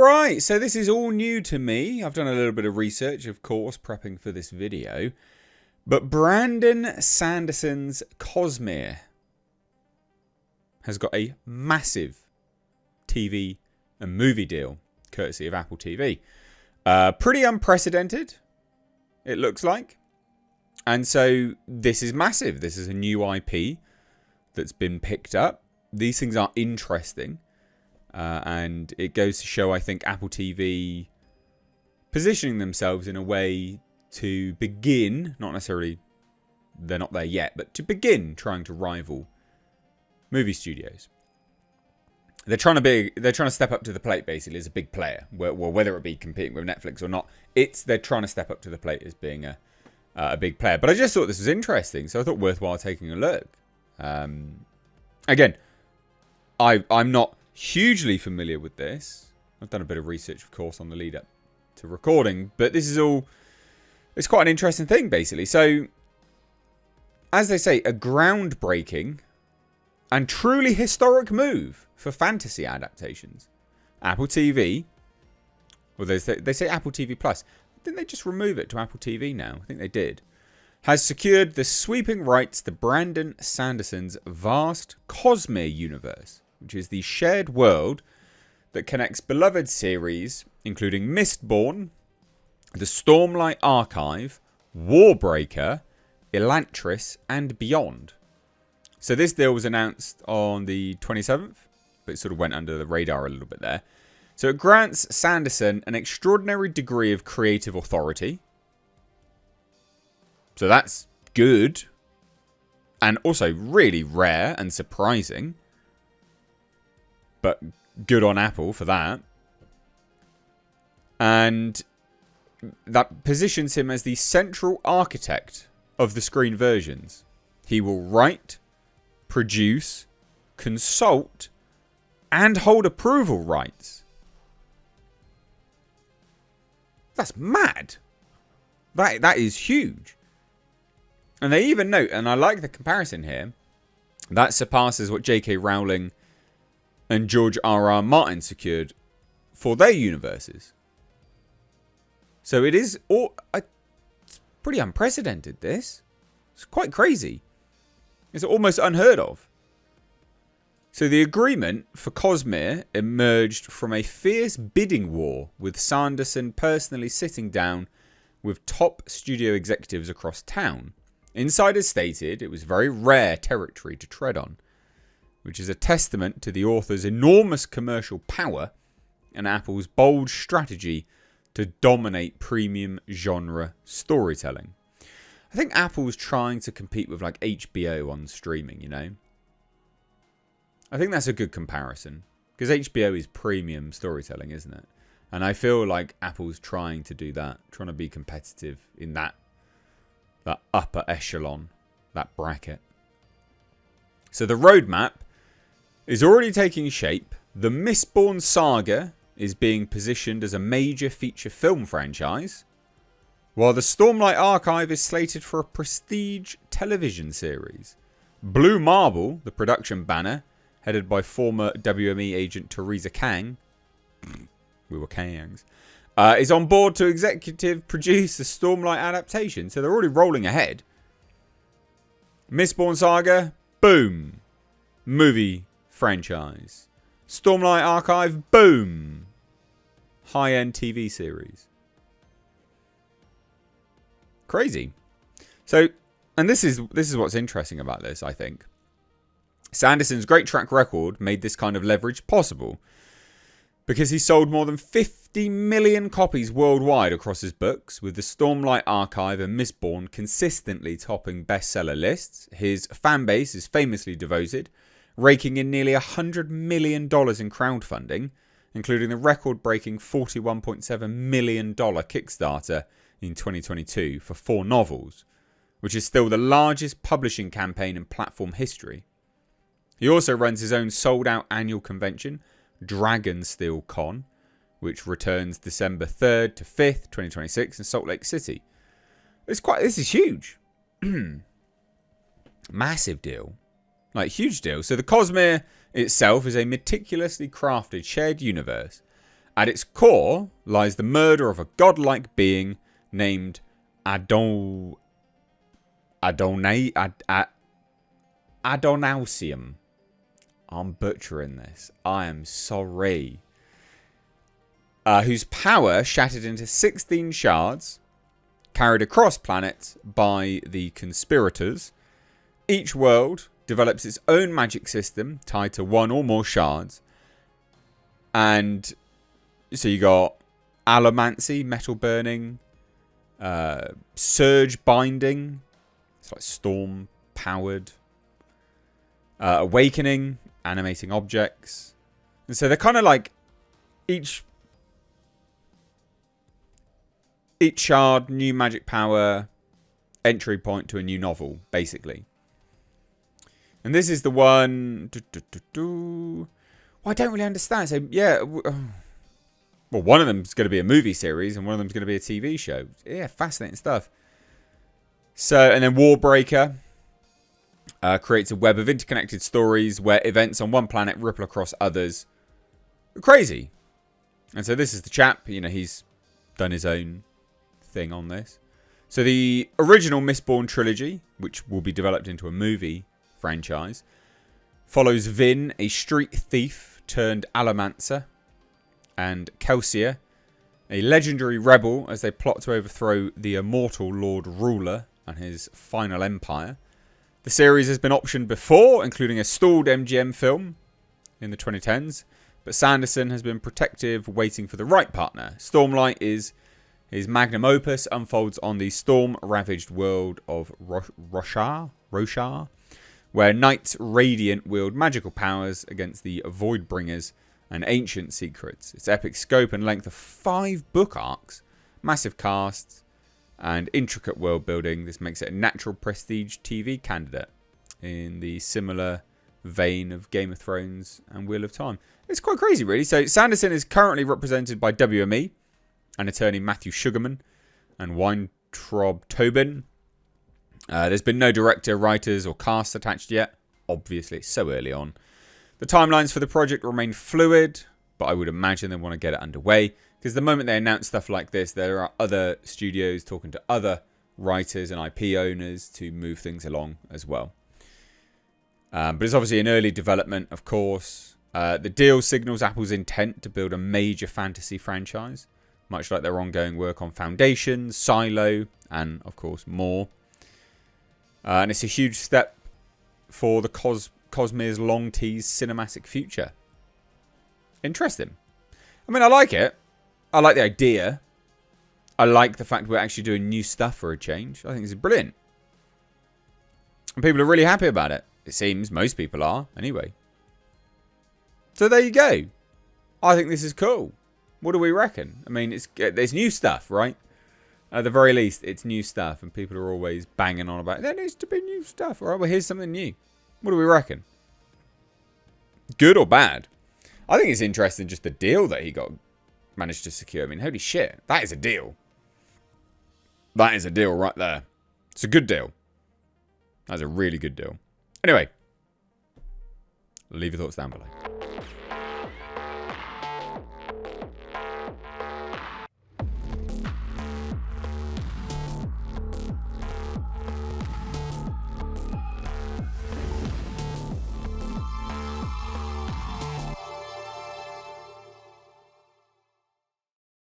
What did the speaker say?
Alright, so this is all new to me. I've done a little bit of research, of course, prepping for this video. But Brandon Sanderson's Cosmere has got a massive TV and movie deal, courtesy of Apple TV. Pretty unprecedented, it looks like. And so this is massive. This is a new IP that's been picked up. These things are interesting. And it goes to show, I think, Apple TV positioning themselves in a way to begin, not necessarily, they're not there yet, but to begin trying to rival movie studios. They're trying to step up to the plate, basically, as a big player. Well, whether it be competing with Netflix or not, they're trying to step up to the plate as being a big player. But I just thought this was interesting, so I thought worthwhile taking a look. Again, I'm not hugely familiar with this. I've done a bit of research, of course, on the lead up to recording, but this is all, it's quite an interesting thing, basically. So, as they say, a groundbreaking and truly historic move for fantasy adaptations. Apple TV, well, they say Apple TV Plus. Didn't they just remove it to Apple TV now? I think they did. Has secured the sweeping rights to Brandon Sanderson's vast Cosmere universe, which is the shared world that connects beloved series, including Mistborn, the Stormlight Archive, Warbreaker, Elantris, and beyond. So this deal was announced on the 27th, but it sort of went under the radar a little bit there. So it grants Sanderson an extraordinary degree of creative authority. So that's good. And also really rare and surprising. But good on Apple for that. And that positions him as the central architect of the screen versions. He will write, produce, consult, and hold approval rights. That's mad. That is huge. And they even note, and I like the comparison here, that surpasses what J.K. Rowling and George R.R. Martin secured for their universes. So it is it's pretty unprecedented, this. It's quite crazy. It's almost unheard of. So the agreement for Cosmere emerged from a fierce bidding war, with Sanderson personally sitting down with top studio executives across town. Insiders stated it was very rare territory to tread on, which is a testament to the author's enormous commercial power and Apple's bold strategy to dominate premium genre storytelling. I think Apple's trying to compete with like HBO on streaming, you know. I think that's a good comparison, because HBO is premium storytelling, isn't it? And I feel like Apple's trying to do that, trying to be competitive in that upper echelon, that bracket. So the roadmap is already taking shape. The Mistborn saga is being positioned as a major feature film franchise, while the Stormlight Archive is slated for a prestige television series. Blue Marble, the production banner, headed by former WME agent Teresa Kang, we were Kangs, is on board to executive produce the Stormlight adaptation. So they're already rolling ahead. Mistborn saga, boom, movie franchise. Stormlight Archive, boom, high-end TV series. Crazy. So, and this is what's interesting about this, I think. Sanderson's great track record made this kind of leverage possible, because he sold more than 50 million copies worldwide across his books, with the Stormlight Archive and Mistborn consistently topping bestseller lists. His fan base is famously devoted, raking in nearly $100 million in crowdfunding, including the record-breaking $41.7 million Kickstarter in 2022 for 4 novels, which is still the largest publishing campaign in platform history. He also runs his own sold-out annual convention, Dragonsteel Con, which returns December 3rd to 5th, 2026 in Salt Lake City. This is huge. Massive deal. Like, huge deal. So the Cosmere itself is a meticulously crafted shared universe, At its core lies the murder of a godlike being named Adonausium. I'm butchering this. I am sorry. Whose power shattered into 16 shards, carried across planets by the conspirators. Each world develops its own magic system tied to one or more shards. And so you got allomancy, metal burning, surge binding, it's like storm powered, awakening, animating objects. And so they're kind of like each shard, new magic power, entry point to a new novel, basically. And this is the one. Well, I don't really understand. So yeah, well, one of them's going to be a movie series, and one of them's going to be a TV show. Yeah, fascinating stuff. So, and then Warbreaker creates a web of interconnected stories where events on one planet ripple across others. Crazy. And so this is the chap. You know, he's done his own thing on this. So the original Mistborn trilogy, which will be developed into a movie franchise, follows Vin, a street thief turned allomancer, and Kelsier, a legendary rebel, as they plot to overthrow the immortal Lord Ruler and his final empire. The series has been optioned before, including a stalled MGM film in the 2010s, but Sanderson has been protective, waiting for the right partner. Stormlight is his magnum opus, unfolds on the storm-ravaged world of Roshar, where knights radiant wield magical powers against the Voidbringers and ancient secrets. Its epic scope and length of 5 book arcs, massive casts, and intricate world building. This makes it a natural prestige TV candidate in the similar vein of Game of Thrones and Wheel of Time. It's quite crazy, really. So Sanderson is currently represented by WME and attorney Matthew Sugarman and Weintraub Tobin. There's been no director, writers, or cast attached yet. Obviously, it's so early on. The timelines for the project remain fluid, but I would imagine they want to get it underway, because the moment they announce stuff like this, there are other studios talking to other writers and IP owners to move things along as well. But it's obviously an early development, of course. The deal signals Apple's intent to build a major fantasy franchise, much like their ongoing work on Foundations, Silo, and, of course, more. And it's a huge step for the Cosmere's long-teased cinematic future. Interesting. I mean, I like it. I like the idea. I like the fact we're actually doing new stuff for a change. I think it's brilliant. And people are really happy about it. It seems most people are, anyway. So there you go. I think this is cool. What do we reckon? I mean, there's new stuff, right? At the very least, it's new stuff, and people are always banging on about, there needs to be new stuff. All right, well, here's something new. What do we reckon? Good or bad? I think it's interesting just the deal that he managed to secure. I mean, holy shit, that is a deal. That is a deal right there. It's a good deal. That's a really good deal. Anyway, leave your thoughts down below.